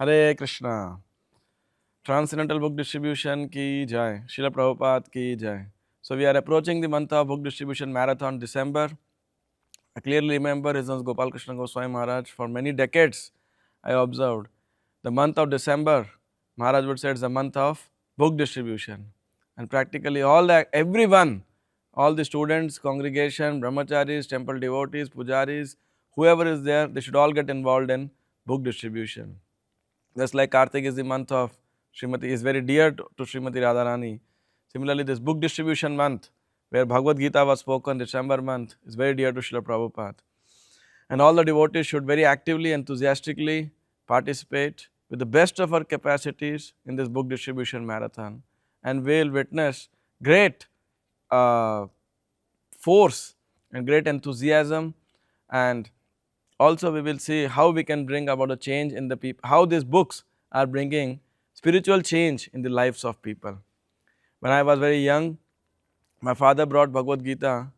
Hare Krishna. Transcendental book distribution ki jai. Srila Prabhupada ki jai. So we are approaching the month of book distribution marathon December. I clearly remember His Holiness Gopal Krishna Goswami Maharaj. For many decades, I observed the month of December. Maharaj would say it's the month of book distribution, and practically everyone, all the students, congregation, brahmacharis, temple devotees, pujaris, whoever is there, they should all get involved in book distribution. Just like Kartik is the month of Srimati, is very dear to Srimati Radharani. Similarly, this book distribution month, where Bhagavad Gita was spoken, December month, is very dear to Srila Prabhupada. And all the devotees should very actively, enthusiastically participate with the best of our capacities in this book distribution marathon. And we will witness great uh, force and great enthusiasm, and also we will see how we can bring about a change in the people, how these books are bringing spiritual change in the lives of people. When I was very young, my father brought Bhagavad Gita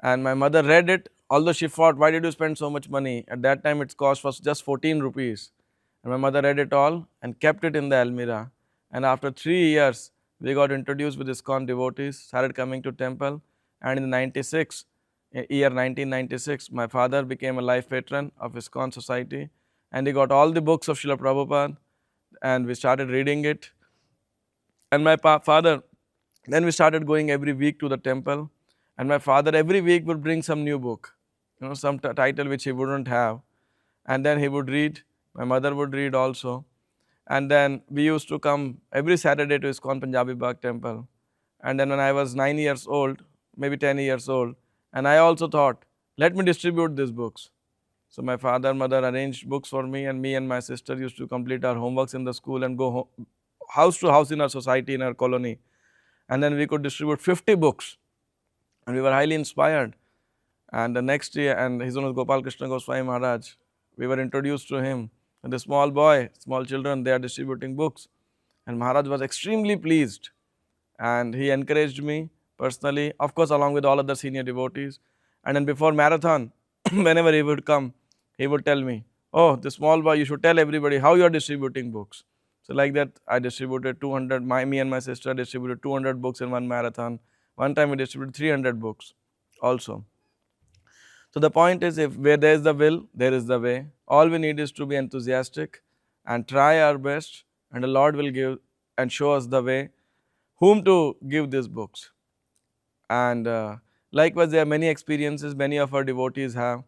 and my mother read it, although she thought, why did you spend so much money? At that time its cost was just 14 rupees. And my mother read it all and kept it in the almirah. And after 3 years, we got introduced with ISKCON devotees, started coming to temple, and in 96, year 1996, my father became a life patron of ISKCON society, and he got all the books of Srila Prabhupada, and we started reading it. And my father, then we started going every week to the temple, and my father every week would bring some new book, some title which he wouldn't have, and then he would read. My mother would read also, and then we used to come every Saturday to ISKCON Punjabi Bagh temple. And then when I was 9 years old, maybe 10 years old, and I also thought, let me distribute these books. So my father, mother arranged books for me, and my sister used to complete our homeworks in the school and go house to house in our society, in our colony. And then we could distribute 50 books, and we were highly inspired. And the next year, and His Holiness Gopal Krishna Goswami Maharaj, we were introduced to him. And the small boy, small children, they are distributing books. And Maharaj was extremely pleased, and he encouraged me personally, of course, along with all other senior devotees. And then before marathon, whenever he would come, he would tell me, oh, the small boy, you should tell everybody how you are distributing books. So like that, I distributed 200, me and my sister distributed 200 books in one marathon. One time we distributed 300 books also. So the point is, if where there is the will, there is the way. All we need is to be enthusiastic and try our best, and the Lord will give and show us the way whom to give these books. And likewise, there are many experiences many of our devotees have.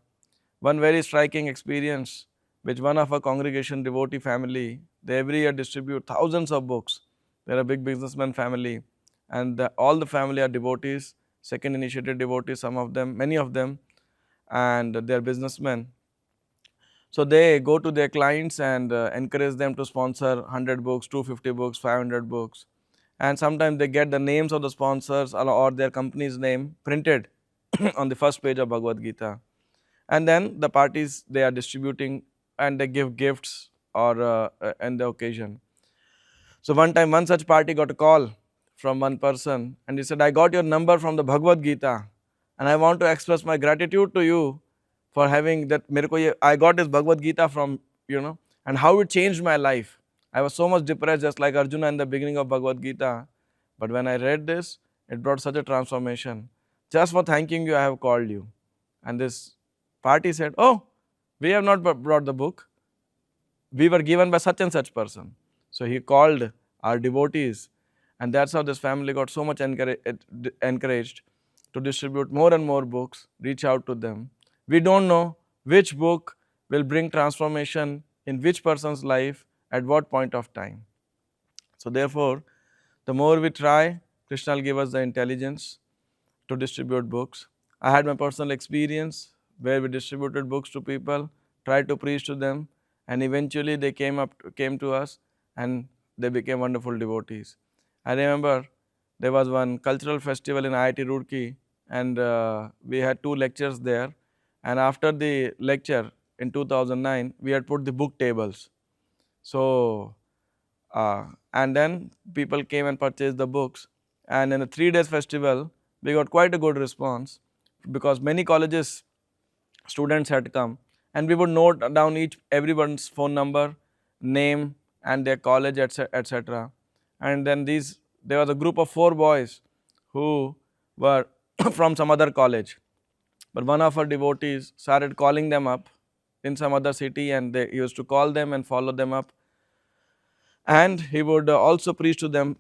One very striking experience, which one of our congregation devotee family, they every year distribute thousands of books. They are a big businessman family, and all the family are devotees, second initiated devotees, some of them, many of them, and they are businessmen. So they go to their clients and encourage them to sponsor 100 books, 250 books, 500 books. And sometimes they get the names of the sponsors or their company's name printed on the first page of Bhagavad Gita. And then the parties, they are distributing and they give gifts or in the occasion. So one time, one such party got a call from one person, and he said, I got your number from the Bhagavad Gita, and I want to express my gratitude to you for having that. I got this Bhagavad Gita from, and how it changed my life. I was so much depressed, just like Arjuna in the beginning of Bhagavad Gita. But when I read this, it brought such a transformation. Just for thanking you, I have called you. And this party said, oh, we have not brought the book. We were given by such and such person. So he called our devotees, and that's how this family got so much encouraged to distribute more and more books, reach out to them. We don't know which book will bring transformation in which person's life at what point of time. So therefore, the more we try, Krishna will give us the intelligence to distribute books. I had my personal experience where we distributed books to people, tried to preach to them, and eventually they came to us, and they became wonderful devotees. I remember there was one cultural festival in IIT Roorkee, and we had 2 lectures there. And after the lecture in 2009, we had put the book tables. So, and then people came and purchased the books. And in a 3 days festival, we got quite a good response, because many colleges students had come, and we would note down everyone's phone number, name and their college, etc. And then there was a group of 4 boys who were from some other college. But one of our devotees started calling them up in some other city, and he used to call them and follow them up. And he would also preach to them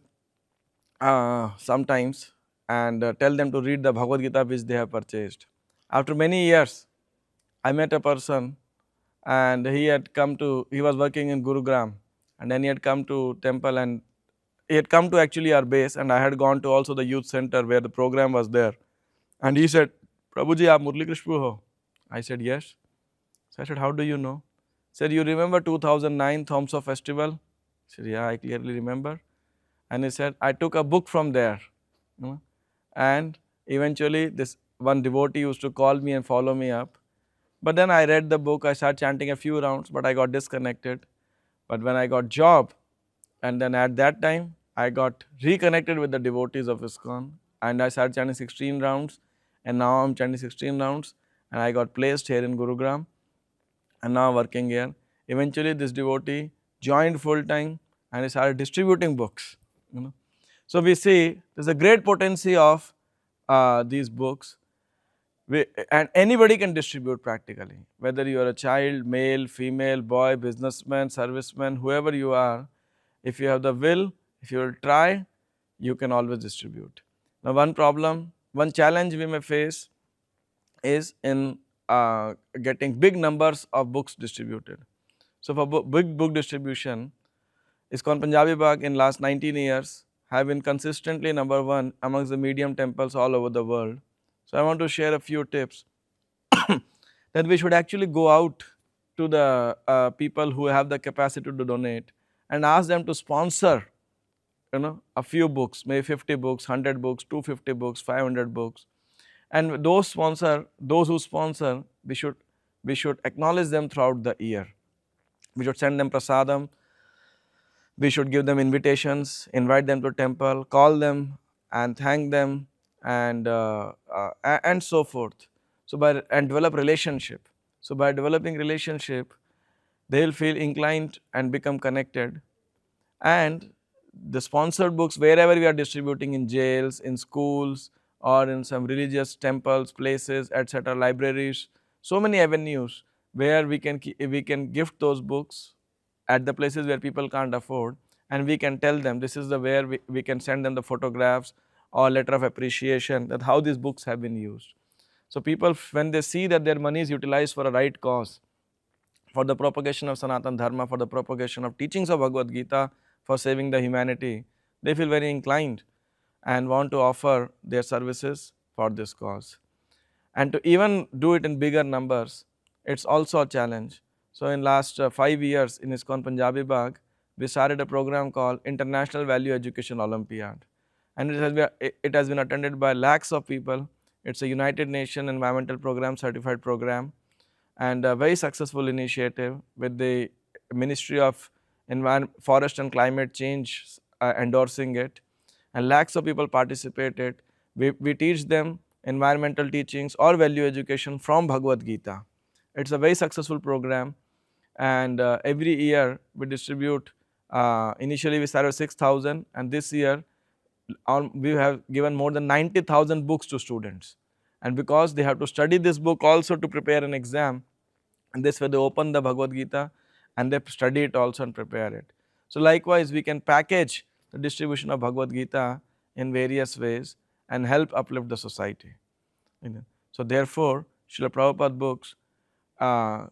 sometimes, and tell them to read the Bhagavad Gita which they have purchased. After many years, I met a person, and he was working in Gurugram, and then he had come to temple, and he had come to actually our base, and I had gone to also the youth center where the program was there. And he said, Prabhuji, aap Murali Krishna ho? I said, yes. So I said, how do you know? He said, you remember 2009 Thomso festival? I said, yeah, I clearly remember. And he said, I took a book from there. And eventually this one devotee used to call me and follow me up. But then I read the book, I started chanting a few rounds, but I got disconnected. But when I got job, and then at that time, I got reconnected with the devotees of ISKCON, and I started chanting 16 rounds, and now I'm chanting 16 rounds, and I got placed here in Gurugram, and now working here. Eventually, this devotee joined full time, and he started distributing books. So we see there's a great potency of these books, and anybody can distribute practically, whether you are a child, male, female, boy, businessman, serviceman, whoever you are. If you have the will, if you will try, you can always distribute. Now, one challenge we may face is in getting big numbers of books distributed. So, for big book distribution, ISKCON Punjabi Bagh in last 19 years have been consistently number one amongst the medium temples all over the world. So, I want to share a few tips that we should actually go out to the people who have the capacity to donate and ask them to sponsor a few books, maybe 50 books, 100 books, 250 books, 500 books. And those who sponsor, we should acknowledge them throughout the year. We should send them prasadam, we should give them invitations, invite them to temple, call them and thank them, and so forth. And develop relationship. So by developing relationship, they will feel inclined and become connected. And the sponsored books, wherever we are distributing, in jails, in schools, or in some religious temples, places, etc., libraries, so many avenues where we can gift those books at the places where people can't afford, and we can tell them this is the where we can send them the photographs or letter of appreciation that how these books have been used. So people, when they see that their money is utilized for a right cause, for the propagation of Sanatan Dharma, for the propagation of teachings of Bhagavad Gita, for saving the humanity, they feel very inclined and want to offer their services for this cause. And to even do it in bigger numbers, it's also a challenge. So in last 5 years in ISKCON Punjabi Bagh, we started a program called International Value Education Olympiad, and it has been attended by lakhs of people. It's a United Nations Environmental Program certified program, and a very successful initiative with the Ministry of Forest and Climate Change endorsing it, and lakhs of people participated. We teach them environmental teachings or value education from Bhagavad Gita. It's a very successful program, and every year we distribute, initially we started 6,000, and this year we have given more than 90,000 books to students. And because they have to study this book also to prepare an exam, and this way they open the Bhagavad Gita and they study it also and prepare it. So likewise, we can package the distribution of Bhagavad Gita in various ways and help uplift the society. So therefore, Srila Prabhupada books are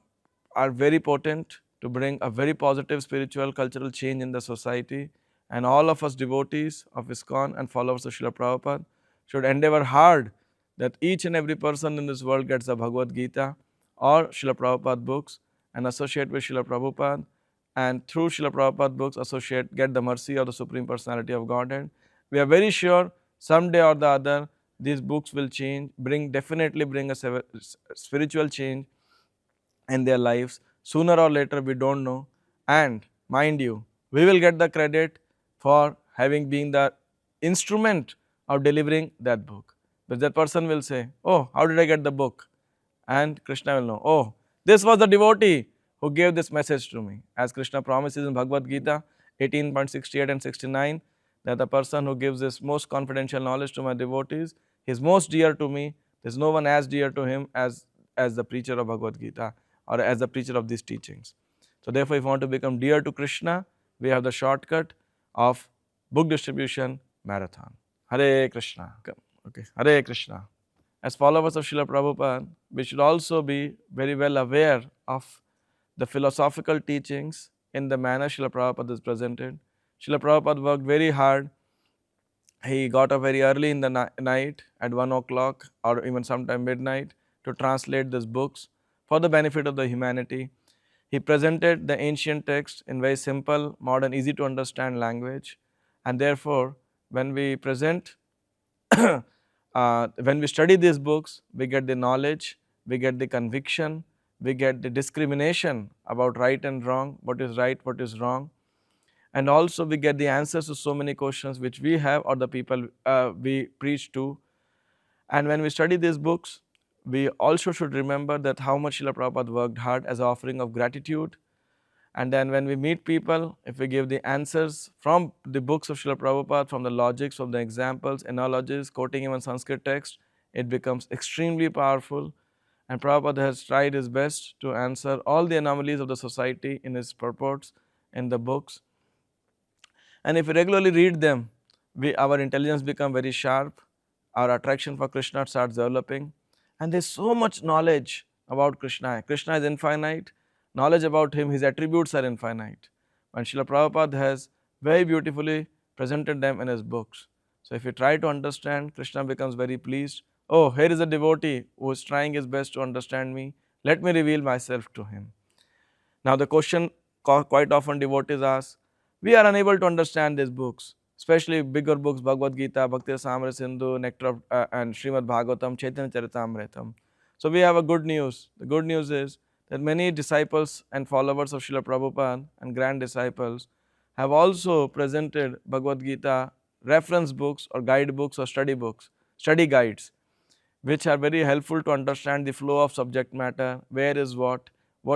very potent to bring a very positive spiritual cultural change in the society, and all of us devotees of ISKCON and followers of Srila Prabhupada should endeavor hard that each and every person in this world gets the Bhagavad Gita or Srila Prabhupada books and associate with Srila Prabhupada, and through Srila Prabhupada books get the mercy of the Supreme Personality of Godhead. We are very sure someday or the other these books will definitely bring a spiritual change in their lives. Sooner or later, we don't know, and mind you, we will get the credit for having been the instrument of delivering that book. But that person will say, oh, how did I get the book? And Krishna will know, oh, this was the devotee who gave this message to me. As Krishna promises in Bhagavad Gita 18.68 and 69, that the person who gives this most confidential knowledge to my devotees is most dear to me. There is no one as dear to him as the preacher of Bhagavad Gita or as the preacher of these teachings. So therefore, if you want to become dear to Krishna, we have the shortcut of book distribution marathon. Hare Krishna. Okay, Hare Krishna. As followers of Srila Prabhupada, we should also be very well aware of the philosophical teachings in the manner Srila Prabhupada is presented. Srila Prabhupada worked very hard. He got up very early in the night at 1 o'clock or even sometime midnight to translate these books for the benefit of the humanity. He presented the ancient text in very simple, modern, easy to understand language, and therefore, when we present, when we study these books, we get the knowledge, we get the conviction, we get the discrimination about right and wrong, what is right, what is wrong, and also we get the answers to so many questions which we have or the people we preach to. And when we study these books, we also should remember that how much Srila Prabhupada worked hard as an offering of gratitude. And then when we meet people, if we give the answers from the books of Srila Prabhupada, from the logics, from the examples, analogies, quoting even Sanskrit text, it becomes extremely powerful. And Prabhupada has tried his best to answer all the anomalies of the society in his purports in the books. And if we regularly read them, our intelligence becomes very sharp, our attraction for Krishna starts developing, and there is so much knowledge about Krishna. Krishna is infinite, knowledge about him, his attributes are infinite. And Srila Prabhupada has very beautifully presented them in his books. So if you try to understand, Krishna becomes very pleased. Oh, here is a devotee who is trying his best to understand me. Let me reveal myself to him. Now the question quite often devotees ask, we are unable to understand these books, especially bigger books, Bhagavad Gita, Bhakti Rasamrita Sindhu, Nectar of, and Srimad Bhagavatam, Chaitanya Charitamrita. So we have a good news. The good news is that many disciples and followers of Srila Prabhupada and grand disciples have also presented Bhagavad Gita reference books or guide books or study books, study guides, which are very helpful to understand the flow of subject matter, where is what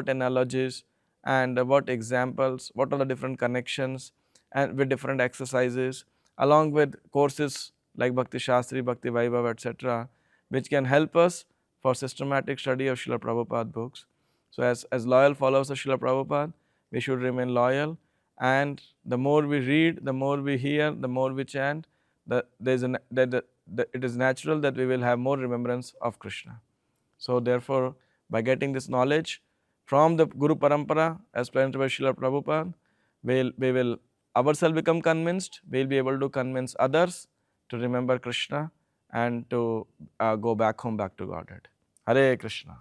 analogies, and what examples, what are the different connections and with different exercises, along with courses like Bhakti Shastri, Bhakti Vaibhav, etc., which can help us for systematic study of Srila Prabhupada books. So as loyal followers of Srila Prabhupada, we should remain loyal, and the more we read, the more we hear, the more we chant, it is natural that we will have more remembrance of Krishna. So therefore, by getting this knowledge from the Guru Parampara as presented by Srila Prabhupada, we will ourselves become convinced, we will be able to convince others to remember Krishna and to go back home, back to Godhead. Hare Krishna.